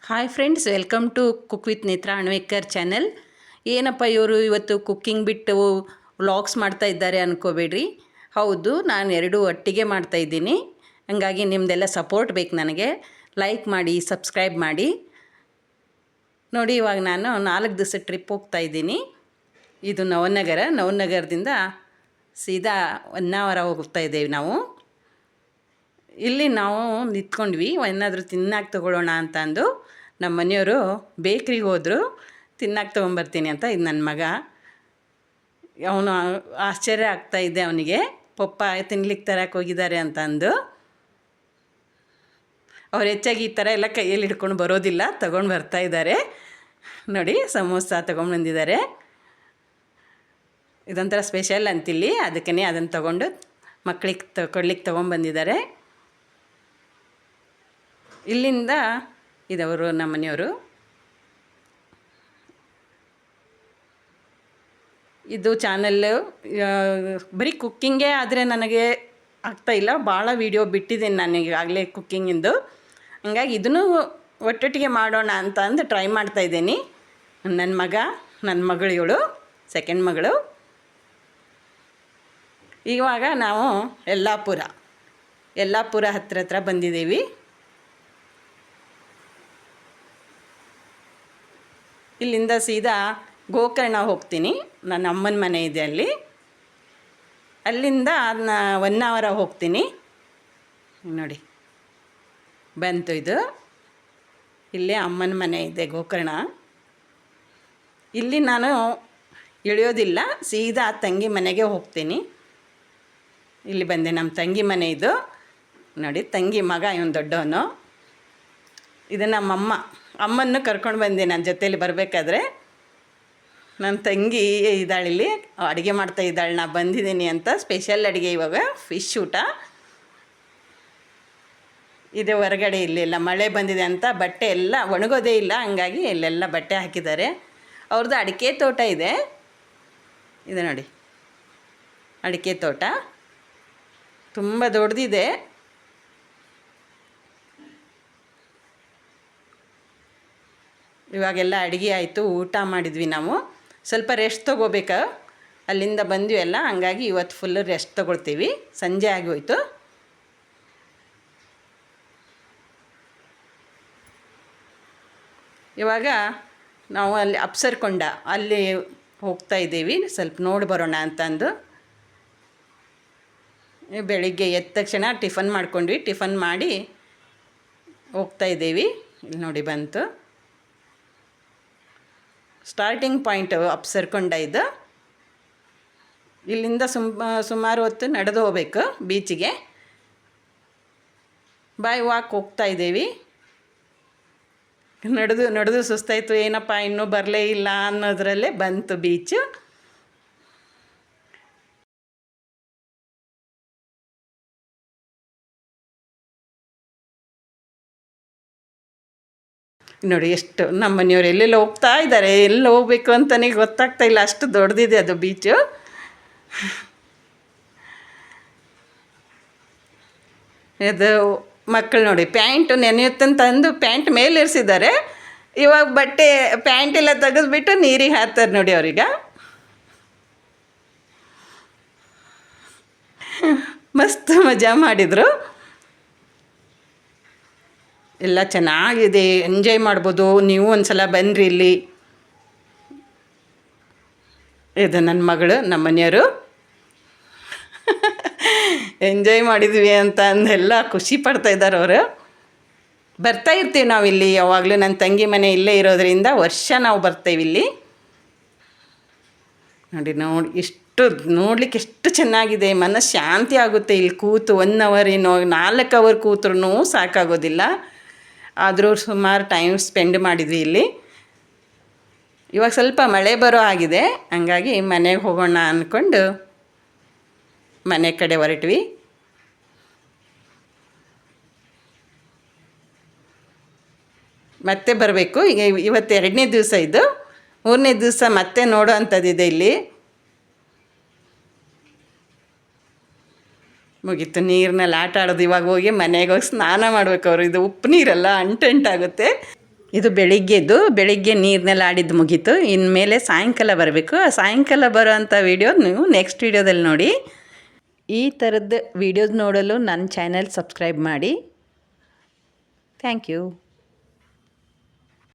Hi friends, welcome to cook with Netra Anvekar channel. ಏನಪ್ಪ ಇವರು ಇವತ್ತು ಕುಕ್ಕಿಂಗ್ ಬಿಟ್ಟು ವ್ಲಾಗ್ಸ್ ಮಾಡ್ತಾ ಇದ್ದಾರೆ ಅಂದ್ಕೋಬೇಡ್ರಿ. ಹೌದು, ನಾನು ಎರಡೂ ಒಟ್ಟಿಗೆ ಮಾಡ್ತಾಯಿದ್ದೀನಿ. ಹಾಗಾಗಿ ನಿಮ್ಮದೆಲ್ಲ ಸಪೋರ್ಟ್ ಬೇಕು ನನಗೆ. ಲೈಕ್ ಮಾಡಿ, ಸಬ್ಸ್ಕ್ರೈಬ್ ಮಾಡಿ. ನೋಡಿ, ಇವಾಗ ನಾನು 4 ದಿವಸ ಟ್ರಿಪ್ ಹೋಗ್ತಾಯಿದ್ದೀನಿ. ಇದು ನವನಗರದಿಂದ ಸೀದಾ ಹೊನ್ನಾವರ ಹೋಗ್ತಾ ಇದ್ದೇವೆ ನಾವು. ಇಲ್ಲಿ ನಾವು ನಿಂತ್ಕೊಂಡ್ವಿ, ಏನಾದರೂ ತಿನ್ನಕ್ಕೆ ತೊಗೊಳ್ಳೋಣ ಅಂತ ಅಂದು. ನಮ್ಮ ಮನೆಯವರು ಬೇಕ್ರಿಗೆ ಹೋದರು, ತಿನ್ನಕ್ಕೆ ತೊಗೊಂಬರ್ತೀನಿ ಅಂತ. ಇದು ನನ್ನ ಮಗ. ಅವನು ಆಶ್ಚರ್ಯ ಆಗ್ತಾಯಿದ್ದೆ ಅವನಿಗೆ, ಪಪ್ಪ ತಿನ್ಲಿಕ್ಕೆ ತರಕ್ಕೆ ಹೋಗಿದ್ದಾರೆ ಅಂತ ಅಂದು. ಅವ್ರು ಹೆಚ್ಚಾಗಿ ಈ ಥರ ಎಲ್ಲ ಕೈಯಲ್ಲಿ ಹಿಡ್ಕೊಂಡು ಬರೋದಿಲ್ಲ, ತೊಗೊಂಡು ಬರ್ತಾಯಿದ್ದಾರೆ. ನೋಡಿ, ಸಮೋಸ ತೊಗೊಂಡು ಬಂದಿದ್ದಾರೆ. ಇದೊಂಥರ ಸ್ಪೆಷಲ್ ಅಂತಿಲ್ಲಿ, ಅದಕ್ಕೇ ಅದನ್ನು ತೊಗೊಂಡು ಮಕ್ಕಳಿಗೆ ಕೊಡ್ಲಿಕ್ಕೆ ತೊಗೊಂಬಂದಿದ್ದಾರೆ. ಇಲ್ಲಿಂದ ಇದವರು ನಮ್ಮ ಮನೆಯವರು. ಇದು ಚಾನಲ್ಲು ಬರೀ ಕುಕ್ಕಿಂಗೇ ಆದರೆ ನನಗೆ ಆಗ್ತಾಯಿಲ್ಲ. ಭಾಳ ವೀಡಿಯೋ ಬಿಟ್ಟಿದ್ದೀನಿ ನಾನು ಈಗಾಗಲೇ ಕುಕ್ಕಿಂಗಿಂದು. ಹಂಗಾಗಿ ಇದನ್ನು ಒಟ್ಟೊಟ್ಟಿಗೆ ಮಾಡೋಣ ಅಂತ ಅಂದು ಟ್ರೈ ಮಾಡ್ತಾಯಿದ್ದೀನಿ. ನನ್ನ ಮಗಳು ಇವಳು, ಸೆಕೆಂಡ್ ಮಗಳು. ಇವಾಗ ನಾವು ಯಲ್ಲಾಪುರ ಹತ್ರ ಬಂದಿದ್ದೀವಿ. ಇಲ್ಲಿಂದ ಸೀದಾ ಗೋಕರ್ಣ ಹೋಗ್ತೀನಿ. ನನ್ನ ಅಮ್ಮನ ಮನೆ ಇದೆ ಅಲ್ಲಿ. ಅಲ್ಲಿಂದ ಹೊನ್ನಾವರ ಹೋಗ್ತೀನಿ. ನೋಡಿ, ಬಂತು ಇದು. ಇಲ್ಲೇ ಅಮ್ಮನ ಮನೆ ಇದೆ ಗೋಕರ್ಣ. ಇಲ್ಲಿ ನಾನು ಇಳಿಯೋದಿಲ್ಲ, ಸೀದಾ ತಂಗಿ ಮನೆಗೆ ಹೋಗ್ತೀನಿ. ಇಲ್ಲಿ ಬಂದೆ, ನಮ್ಮ ತಂಗಿ ಮನೆ ಇದು. ನೋಡಿ, ತಂಗಿ ಮಗ ಇವನು ದೊಡ್ಡವನು. ಇದು ನಮ್ಮಮ್ಮ. ಅಮ್ಮನ್ನು ಕರ್ಕೊಂಡು ಬಂದೆ ನನ್ನ ಜೊತೇಲಿ ಬರಬೇಕಾದ್ರೆ. ನನ್ನ ತಂಗಿ ಇದ್ದಾಳಿಲ್ಲಿ, ಅಡುಗೆ ಮಾಡ್ತಾ ಇದ್ದಾಳೆ, ನಾ ಬಂದಿದ್ದೀನಿ ಅಂತ. ಸ್ಪೆಷಲ್ ಅಡುಗೆ ಇವಾಗ ಫಿಶ್ ಊಟ. ಇದೆ ಹೊರಗಡೆ. ಇಲ್ಲೆಲ್ಲ ಮಳೆ ಬಂದಿದೆ ಅಂತ ಬಟ್ಟೆ ಎಲ್ಲ ಒಣಗೋದೇ ಇಲ್ಲ, ಹಂಗಾಗಿ ಇಲ್ಲೆಲ್ಲ ಬಟ್ಟೆ ಹಾಕಿದ್ದಾರೆ. ಅವ್ರದ್ದು ಅಡಿಕೆ ತೋಟ ಇದೆ. ಇದೆ ನೋಡಿ, ಅಡಿಕೆ ತೋಟ ತುಂಬ ದೊಡ್ಡದಿದೆ. ಇವಾಗೆಲ್ಲ ಅಡುಗೆ ಆಯಿತು, ಊಟ ಮಾಡಿದ್ವಿ ನಾವು. ಸ್ವಲ್ಪ ರೆಸ್ಟ್ ತೊಗೋಬೇಕು, ಅಲ್ಲಿಂದ ಬಂದ್ವಿ ಎಲ್ಲ. ಹಂಗಾಗಿ ಇವತ್ತು ಫುಲ್ಲು ರೆಸ್ಟ್ ತೊಗೊಳ್ತೀವಿ. ಸಂಜೆ ಆಗೋಯ್ತು. ಇವಾಗ ನಾವು ಅಲ್ಲಿ ಅಪ್ಸರ್ಕೊಂಡ ಅಲ್ಲಿ ಹೋಗ್ತಾ ಇದ್ದೀವಿ, ಸ್ವಲ್ಪ ನೋಡಿ ಬರೋಣ ಅಂತಂದು. ಬೆಳಿಗ್ಗೆ ಎದ್ದ ತಕ್ಷಣ ಟಿಫನ್ ಮಾಡ್ಕೊಂಡ್ವಿ. ಟಿಫನ್ ಮಾಡಿ ಹೋಗ್ತಾಯಿದ್ದೀವಿ. ಇಲ್ಲಿ ನೋಡಿ, ಬಂತು ಸ್ಟಾರ್ಟಿಂಗ್ ಪಾಯಿಂಟ್ ಅಪ್ಸರ್ಕೊಂಡ ಇದು. ಇಲ್ಲಿಂದ ಸುಮಾರು ಹೊತ್ತು ನಡೆದು ಹೋಗ್ಬೇಕು ಬೀಚಿಗೆ. ಬಾಯ್ ವಾಕ್ ಹೋಗ್ತಾಯಿದ್ದೀವಿ. ನಡೆದು ಸುಸ್ತಾಯಿತು. ಏನಪ್ಪ ಇನ್ನೂ ಬರಲೇ ಇಲ್ಲ ಅನ್ನೋದ್ರಲ್ಲೇ ಬಂತು ಬೀಚು. ನೋಡಿ, ಎಷ್ಟು ನಮ್ಮ ಮನೆಯವರು ಎಲ್ಲೆಲ್ಲ ಹೋಗ್ತಾ ಇದ್ದಾರೆ. ಎಲ್ಲಿ ಹೋಗ್ಬೇಕು ಅಂತಲೇ ಗೊತ್ತಾಗ್ತಾ ಇಲ್ಲ, ಅಷ್ಟು ದೊಡ್ಡದಿದೆ ಅದು ಬೀಚು. ಇದು ಮಕ್ಕಳು ನೋಡಿ, ಪ್ಯಾಂಟು ನೆನೆಯುತ್ತಂತಂದು ಪ್ಯಾಂಟ್ ಮೇಲೆ ಇರಿಸಿದ್ದಾರೆ. ಇವಾಗ ಪ್ಯಾಂಟ್ ಎಲ್ಲ ತೆಗೆದುಬಿಟ್ಟು ನೀರಿಗೆ ಹಾಕ್ತಾರೆ ನೋಡಿ ಅವ್ರೀಗ. ಮಸ್ತ್ ಮಜಾ ಮಾಡಿದರು. ಎಲ್ಲ ಚೆನ್ನಾಗಿದೆ, ಎಂಜಾಯ್ ಮಾಡ್ಬೋದು. ನೀವು ಒಂದು ಸಲ ಬನ್ನಿರಿ ಇಲ್ಲಿ. ಇದು ನನ್ನ ಮಗಳು, ನಮ್ಮ ಮನೆಯವರು. ಎಂಜಾಯ್ ಮಾಡಿದ್ವಿ ಅಂತ ಅಂದೆಲ್ಲ ಖುಷಿ ಪಡ್ತಾಯಿದ್ದಾರೆ ಅವರು. ಬರ್ತಾಯಿರ್ತೀವಿ ನಾವಿಲ್ಲಿ ಯಾವಾಗಲೂ. ನನ್ನ ತಂಗಿ ಮನೆ ಇಲ್ಲೇ ಇರೋದರಿಂದ ವರ್ಷ ನಾವು ಬರ್ತೀವಿ ಇಲ್ಲಿ. ನೋಡಿ, ನೋಡಲಿಕ್ಕೆ ಎಷ್ಟು ಚೆನ್ನಾಗಿದೆ. ಮನಸ್ಸು ಶಾಂತಿ ಆಗುತ್ತೆ ಇಲ್ಲಿ ಕೂತು. 1 ಅವರ್ 4 ಅವರ್ ಕೂತ್ರೂ ಸಾಕಾಗೋದಿಲ್ಲ. ಆದರೂ ಸುಮಾರು ಟೈಮ್ ಸ್ಪೆಂಡ್ ಮಾಡಿದ್ವಿ ಇಲ್ಲಿ. ಇವಾಗ ಸ್ವಲ್ಪ ಮಳೆ ಬರೋ ಆಗಿದೆ, ಹಂಗಾಗಿ ಮನೆಗೆ ಹೋಗೋಣ ಅಂದ್ಕೊಂಡು ಮನೆ ಕಡೆ ಹೊರಟ್ವಿ. ಮತ್ತೆ ಬರಬೇಕು. ಈಗ ಇವತ್ತು 2ನೇ ದಿವಸ ಇದು. 3ನೇ ದಿವಸ ಮತ್ತೆ ನೋಡೋ ಅಂಥದ್ದಿದೆ ಇಲ್ಲಿ. ಮುಗೀತು, ನೀರಿನಲ್ಲಿ ಆಟ ಆಡೋದು. ಇವಾಗ ಹೋಗಿ ಮನೆಗೆ ಹೋಗಿ ಸ್ನಾನ ಮಾಡ್ಬೇಕು ಅವರು. ಇದು ಉಪ್ಪು ನೀರಲ್ಲ, ಅಂಟಂಟಾಗುತ್ತೆ. ಇದು ಬೆಳಿಗ್ಗೆ ನೀರಿನೆಲ್ಲ ಆಡಿದ್ದು ಮುಗೀತು. ಇನ್ಮೇಲೆ ಸಾಯಂಕಾಲ ಬರಬೇಕು. ಆ ಸಾಯಂಕಾಲ ಬರೋ ಅಂಥ ವೀಡಿಯೋ ನೀವು ನೆಕ್ಸ್ಟ್ ವೀಡಿಯೋದಲ್ಲಿ ನೋಡಿ. ಈ ಥರದ್ದು ವೀಡಿಯೋಸ್ ನೋಡಲು ನನ್ನ ಚಾನೆಲ್ ಸಬ್ಸ್ಕ್ರೈಬ್ ಮಾಡಿ. Thank you.